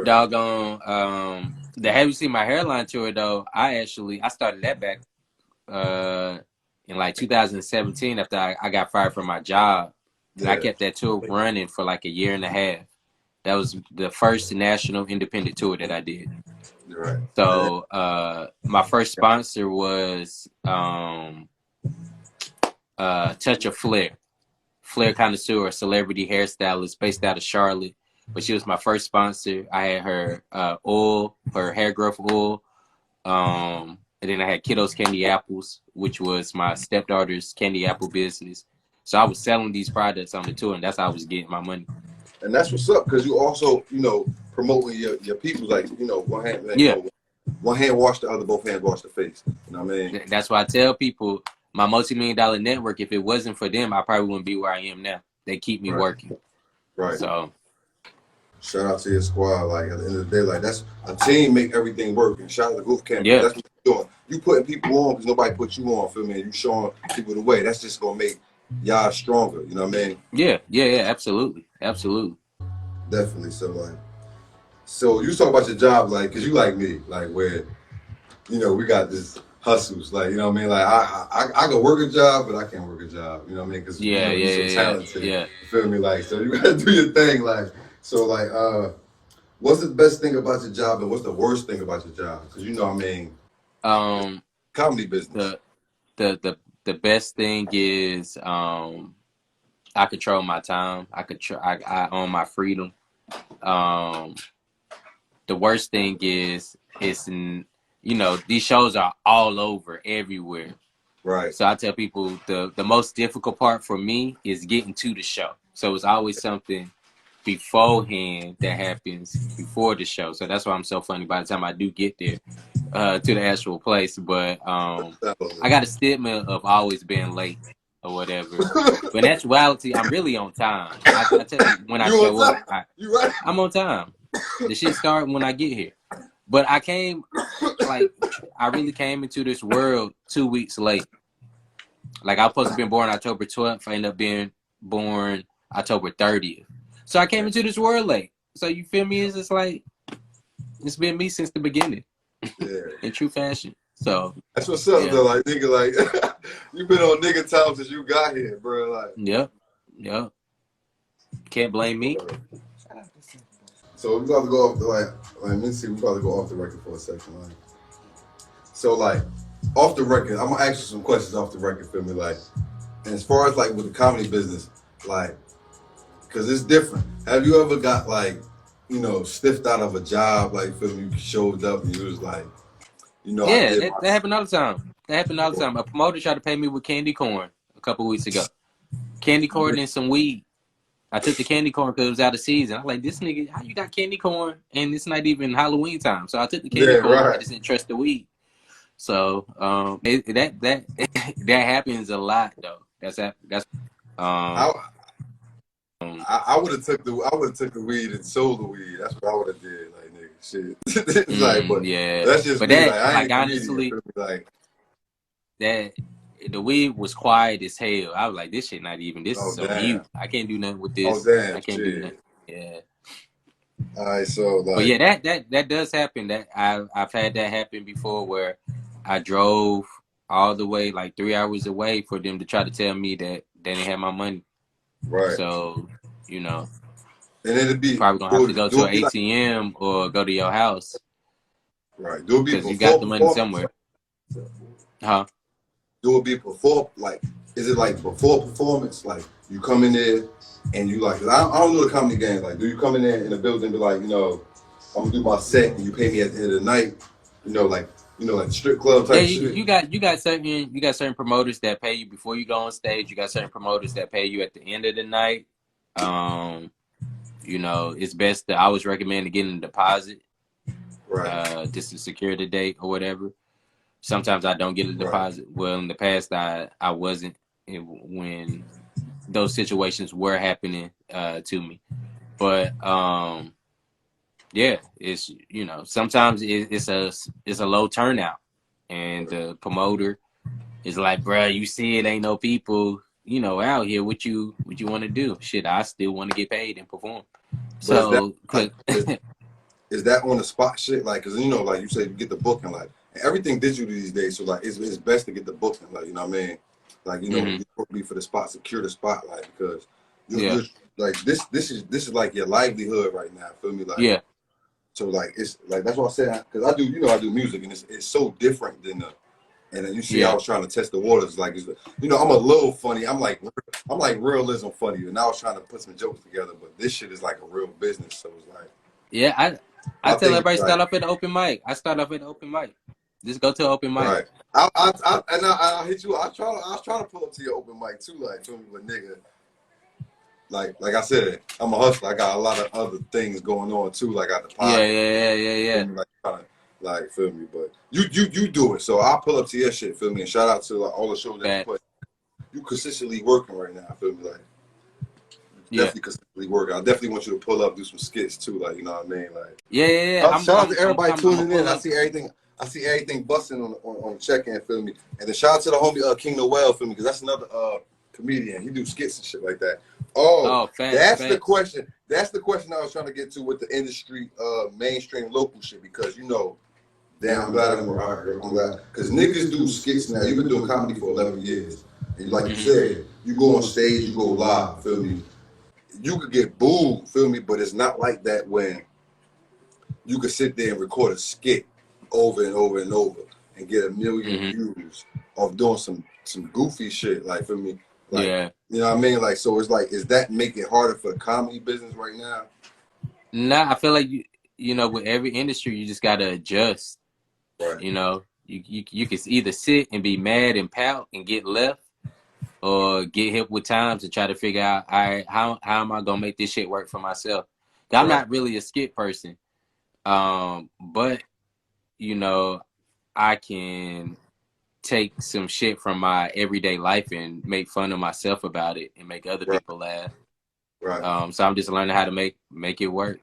Doggone. The Have You Seen My Hairline tour though? I started that back in like 2017 after I got fired from my job, and I kept that tour running for like a year and a half. That was the first national independent tour that I did. Right. So my first sponsor was Touch of Flair connoisseur, celebrity hairstylist based out of Charlotte. But she was my first sponsor. I had her oil, her hair growth oil. And then I had Kiddo's Candy Apples, which was my stepdaughter's candy apple business. So I was selling these products on the tour, and that's how I was getting my money. And that's what's up, because you also, promoting your people, like, one hand, one hand wash the other, both hands wash the face. You know what I mean? That's why I tell people, my multi-million-dollar network, if it wasn't for them, I probably wouldn't be where I am now. They keep me working. Right. So shout out to your squad. Like, at the end of the day, like, that's a team make everything work. And shout out to Goof Camp. Yeah. That's what you're doing. You putting people on because nobody put you on, feel me? And you showing people the way. That's just going to make y'all stronger. You know what I mean? Yeah. Absolutely. Definitely. So you talk about your job, like, because you like me, like, where, we got this hustles, like, you know what I mean? Like, I can work a job, but I can't work a job, you know what I mean? Because you're so talented, you feel me? Like, so you got to do your thing, like, so, like, what's the best thing about your job and what's the worst thing about your job? Because, comedy business. The best thing is I control my time. I own my freedom. The worst thing is these shows are all over, everywhere. Right. So I tell people the most difficult part for me is getting to the show. So it's always something beforehand that happens before the show. So that's why I'm so funny by the time I do get there to the actual place. But I got a stigma of always being late or whatever. But in actuality, I'm really on time. I tell you, when I show up, I'm on time. The shit starts when I get here. But I really came into this world 2 weeks late. Like, I was supposed to be born October 12th. I ended up being born October 30th. So I came into this world late. So you feel me? It's just like, it's been me since the beginning. Yeah. In true fashion. So that's what's up, though. Like, nigga, like, you've been on nigga time since you got here, bro. Like, Yep. Can't blame me. So we about to go off let me see, we about to go off the record for a second. Like, so, like, off the record, I'm gonna ask you some questions off the record, feel me? Like, and as far as like with the comedy business, like, cause it's different. Have you ever got like, stiffed out of a job, like, feel me? You showed up and you was like, that happened all the time. A promoter tried to pay me with candy corn a couple weeks ago. Candy corn and some weed. I took the candy corn because it was out of season. I was like, this nigga, how you got candy corn and it's not even Halloween time? So I took the candy corn. Right. I just didn't trust the weed. So that happens a lot though. I would have took the weed and sold the weed. That's what I would have did. Like, nigga, shit. Like, but that's just but me. That, like, I ain't honestly, like that the weed was quiet as hell. I was like, this shit not even. This is so mute. I can't do nothing with this. Oh damn! I can't do nothing. Yeah. All right, so like, but yeah, that does happen. That I've had that happen before, where I drove all the way like 3 hours away for them to try to tell me that they didn't have my money. Right. So and it'd be probably gonna have to go to an ATM or go to your house. Right. Do it be because you got the money somewhere. Huh? Do it be before, like, is it like before performance? Like, you come in there and you like, I don't know the comedy game. Like, do you come in there in the building and be like, I'm gonna do my set and you pay me at the end of the night? Like strip club type shit. You got certain promoters that pay you before you go on stage. You got certain promoters that pay you at the end of the night. It's best to always recommend getting a deposit. Right. Just to secure the date or whatever. Sometimes I don't get a deposit. Right. Well, in the past, I wasn't when those situations were happening to me. But it's sometimes it's a low turnout, and the promoter is like, bruh, you see it ain't no people out here. What you want to do? Shit, I still want to get paid and perform. So is that on the spot shit? Like, cause you know, like you said, you get the booking, like everything digital these days. So like, it's best to get the booking, like you know what I mean? Like you know, Mm-hmm. you book me for the spot, secure the spot, like because Yeah. you're like this is like your livelihood right now. Feel me? Like Yeah. so, like it's like that's what I said because I do, you know, I do music and it's so different than the. And then you see, I Yeah. was trying to test the waters. Like, you know, I'm a little funny. I'm like realism funny, and I was trying to put some jokes together. But this shit is like a real business, so it's like Yeah. I I tell think everybody it's like start off at the open mic. I start off at the open mic. Just go to an open mic. right. I hit you. I was trying to pull up to your open mic too, like feel me, but nigga, like I said, I'm a hustler. I got a lot of other things going on too. Like I got the Yeah. podcast, Yeah. Yeah. Yeah. feel me, like trying to like feel me. But you do it, so I'll pull up to your shit, feel me, and shout out to like, all the shows that you Facts. put. You consistently working right now, feel me, like. Yeah. Definitely consistently working. I definitely want you to pull up, do some skits too, like you know what I mean. Like, Yeah. Yeah. Yeah. shout out to everybody I'm gonna tuning in. pull up. I see everything busting on the check-in, feel me. And then shout out to the homie King Noel, feel me, because that's another comedian. He do skits and shit like that. Oh, Oh, facts. that's the Facts. question. That's the question I was trying to get to with the industry, mainstream local shit, because you know, damn, I'm glad I'm out here. I'm glad because niggas do skits now. You've been doing comedy for 11 years, and like you Mm-hmm. said, you go on stage, you go live, feel me. You could get booed, feel me, but it's not like that when you could sit there and record a skit over and over and over and get 1,000,000 Mm-hmm. views of doing some goofy shit, like feel me, like Yeah. you know what I mean, like so it's like is that making it harder for the comedy business right now? Nah, I feel like you know, with every industry, you just gotta adjust. Right, You know, you can either sit and be mad and pout and get left, or get hip with times and try to figure out, all right, how am I gonna make this shit work for myself? I'm right, not really a skit person, but you know, I can take some shit from my everyday life and make fun of myself about it and make other right, people laugh. right. So I'm just learning how to make it work.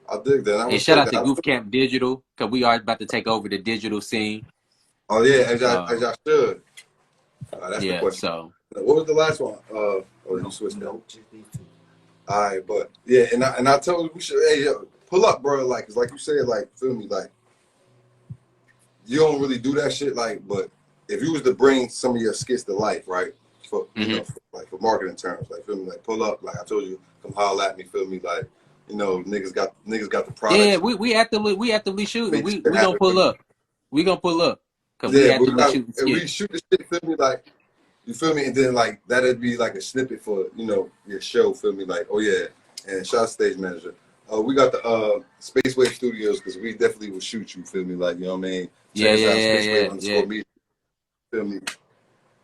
I dig that. I And shout respect out that. to Goof Camp Digital, because we are about to take over the digital scene. Oh yeah, as So I should. That's the yeah, question. so What was the last one? Oh, you switched that. All right, but yeah, and I told you we should hey yo, pull up, bro. Like, cause like you said, like feel me, like you don't really do that shit, like. But if you was to bring some of your skits to life, right? For you mm-hmm. know, like for marketing terms, like feel me, like pull up, like I told you, come holler at me, feel me, like you know, niggas got the Yeah, products. we actively shooting. Make this We shit gonna happen. pull up. We gonna pull up because we Yeah, but actively shooting if we skits. shoot the shit, feel me, like you feel me, and then like that'd be like a snippet for you know your show, feel me, like oh yeah, and shout out stage manager. We got the SpaceWave Studios because we definitely will shoot you, feel me, like you know what I mean. Check Yeah, us out, yeah, yeah, SpaceWave yeah, yeah. underscore media, feel me.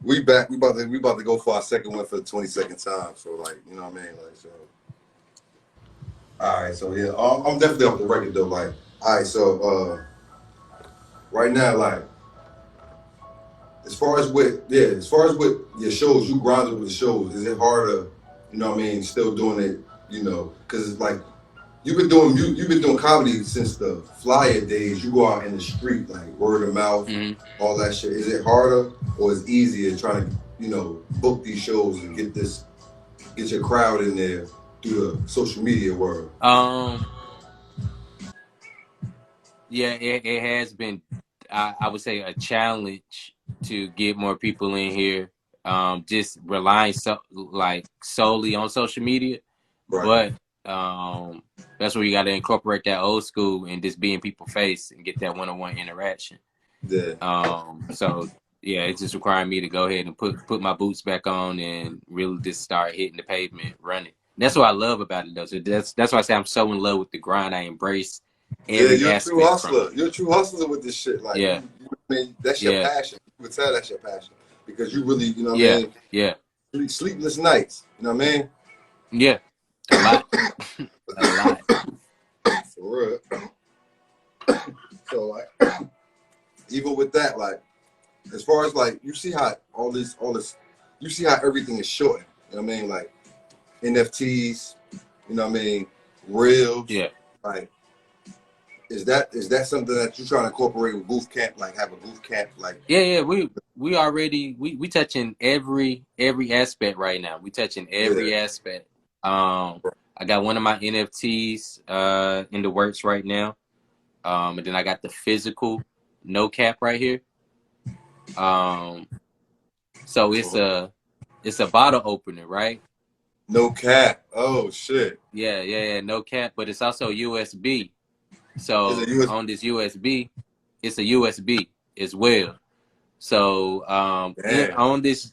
We back. We about to go for our second one for the 22nd time. So like you know what I mean, like so. All right, so yeah, I'm definitely off the record though. Like all right, so right now, like. As far as with your shows, you grinded with the shows. Is it harder, you know what I mean, still doing it, you know, because it's like you've been doing comedy since the flyer days. You go out in the street like word of mouth, Mm-hmm. all that shit. Is it harder or is it easier trying to, you know, book these shows and get your crowd in there through the social media world? Yeah, it has been. I would say a challenge to get more people in here. Just relying solely on social media, Right. but that's where you got to incorporate that old school and just be in people's face and get that one-on-one interaction. Yeah. So yeah, it's just requiring me to go ahead and put my boots back on and really just start hitting the pavement, running. That's what I love about it, though. So that's why I say I'm so in love with the grind. I embrace Yeah, every you're a true aspect from it. hustler. You're a true hustler with this shit. Like, Yeah, I mean, that's your yeah, passion. You can tell that's your passion because you really, you know what yeah, I yeah, mean, sleepless nights. You know what I mean? yeah. A lot, a lot. For real. So like, even with that, like, as far as like, you see how all this, you see how everything is shortened. You know what I mean? Like NFTs. You know what I mean? Reels. Yeah, Like, is that something that you're trying to incorporate with Booth Camp? Like, have a Booth Camp? Like, yeah. We already we touching every aspect right now. We touching yeah, every aspect. I got one of my NFTs in the works right now. And then I got the physical no cap right here. So it's a bottle opener, right? No cap. Oh shit. Yeah, no cap, but it's also USB. Is it So US? on this USB, it's a USB as well. So Damn. on this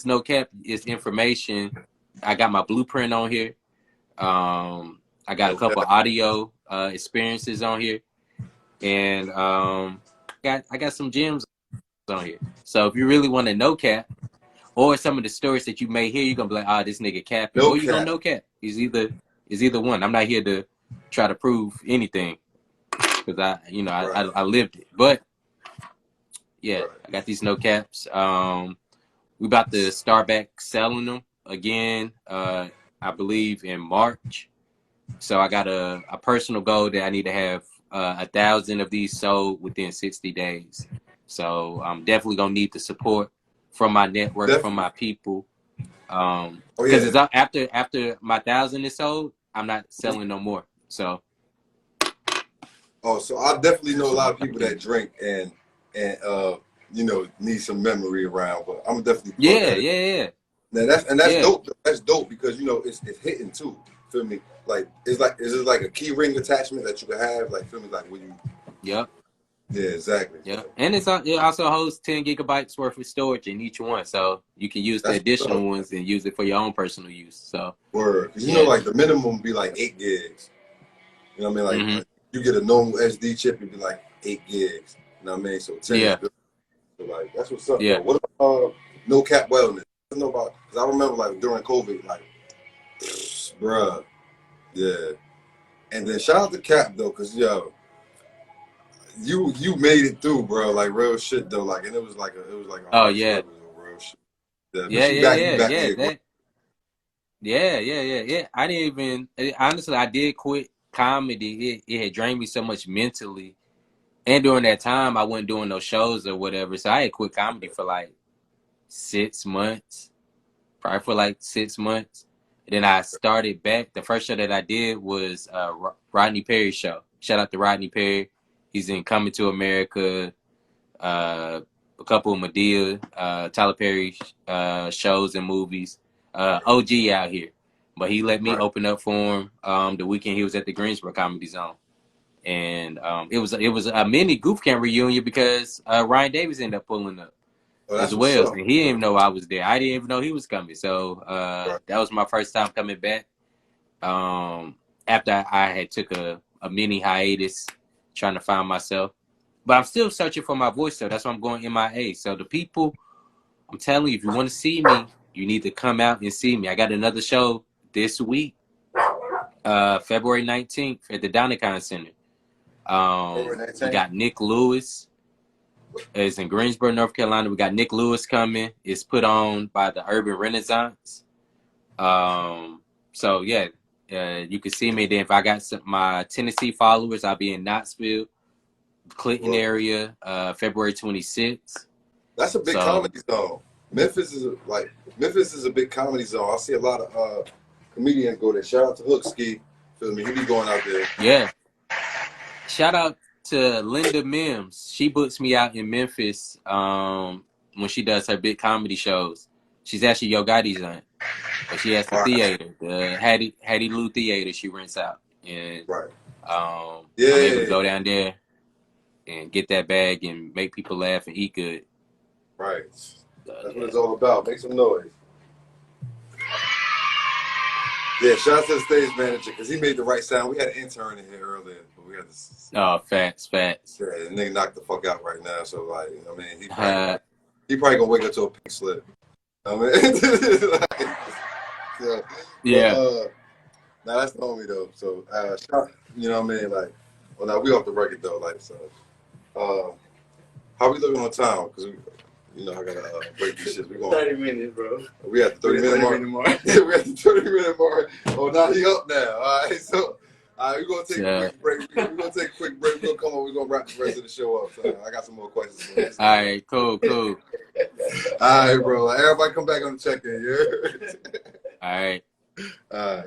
no cap is information. I got my blueprint on here. I got a No couple cap. audio experiences on here, and I got some gems on here. So if you really want to no cap, or some of the stories that you may hear, you're gonna be like, ah, this nigga capping, No or you gonna cap. no cap. It's either one. I'm not here to try to prove anything because Right. I lived it. But yeah, Right. I got these no caps. We about to start back selling them again. I believe in March. So I got a personal goal that I need to have 1,000 of these sold within 60 days. So I'm definitely gonna need the support from my network, from Definitely. my people. Oh Because yeah. it's after my 1,000 is sold, I'm not selling no more. So Oh, so I definitely know that's a what lot I'm of people trying to that do. drink and need some memory around, but I'm definitely plug Yeah, that in. yeah, Now that's yeah, dope. That's dope because it's hitting too. Feel me? Like is it like a key ring attachment that you can have? Like feel me? Like when you yeah, yeah exactly. yeah. And it also holds 10 gigabytes worth of storage in each one, so you can use the That's what's additional up. ones and use it for your own personal use. So Word. Because yeah. like the minimum be like 8 gigs. You know what I mean? Mm-hmm. Like you get a normal SD chip, it'd be like 8 gigs. You know what I mean? So 10 is Yeah, good. So like that's what's up yeah. though. What about no cap wellness? I know about because I remember like during COVID, like bruh, yeah. And then shout out to Cap though, cause yo, you made it through, bro. Like real shit though. Like and it was like a Oh hard yeah. struggle, though, real shit. Yeah, Yeah, but you yeah, back, you yeah, back yeah. in your That yeah. I didn't even honestly I did quit comedy. It had drained me so much mentally. And during that time I wasn't doing no shows or whatever. So I had quit comedy for like 6 months. Probably for like 6 months. And then I started back. The first show that I did was Rodney Perry's show. Shout out to Rodney Perry. He's in Coming to America, a couple of Medea, Tyler Perry shows and movies. OG out here, but he let me right. open up for him the weekend he was at the Greensboro Comedy Zone, and it was a mini Goof Camp reunion because Ryan Davis ended up pulling up Oh, as that's what's well, up. and he didn't even know I was there. I didn't even know he was coming, so Right. that was my first time coming back. After I had took a mini hiatus, trying to find myself. But I'm still searching for my voice, so that's why I'm going MIA. So the people, I'm telling you, if you want to see me, you need to come out and see me. I got another show this week, February 19th at the Donicon Center. We got Nick Lewis. It's in Greensboro, North Carolina. We got Nick Lewis coming. It's put on by the Urban Renaissance. So yeah, you can see me then. If I got my Tennessee followers, I'll be in Knoxville, Clinton Well, area, February 26th. that's a big So comedy zone. Memphis is a big comedy zone. I see a lot of comedians go there. Shout out to Hookski. Feel me? He be going out there. yeah, shout out to Linda Mims. She books me out in Memphis when she does her big comedy shows. She's actually Yo Gotti's aunt, but she has the Right. theater, the Hattie Lou Theater. She rents out, and Right. I'm able to Yeah. go down there and get that bag and make people laugh and eat good. Right. So, That's what yeah. it's all about. Make some noise. Yeah, shout out to the stage manager because he made the right sound. We had an intern in here earlier, but we had this. Oh, facts. Yeah, the nigga knocked the fuck out right now. So like, I mean, Uh, he probably gonna wake up to a pink slip. I mean, like, so, yeah. nah, that's the homie though. So, you know what I mean? Like, well, now we off the record though. Like, so, how we looking on time? Because I gotta break these shit. We going 30 minutes, bro. We at the 30-minute mark. Yeah, we at the 30-minute mark. Oh, now he up now. All right, so. All right, we're going to take a quick break. We're going to take a quick break. We're going to come on. We're going to wrap the rest of the show up. So I got some more questions. All right, cool. All right, bro. Everybody come back on the check-in, yeah? All right. All right.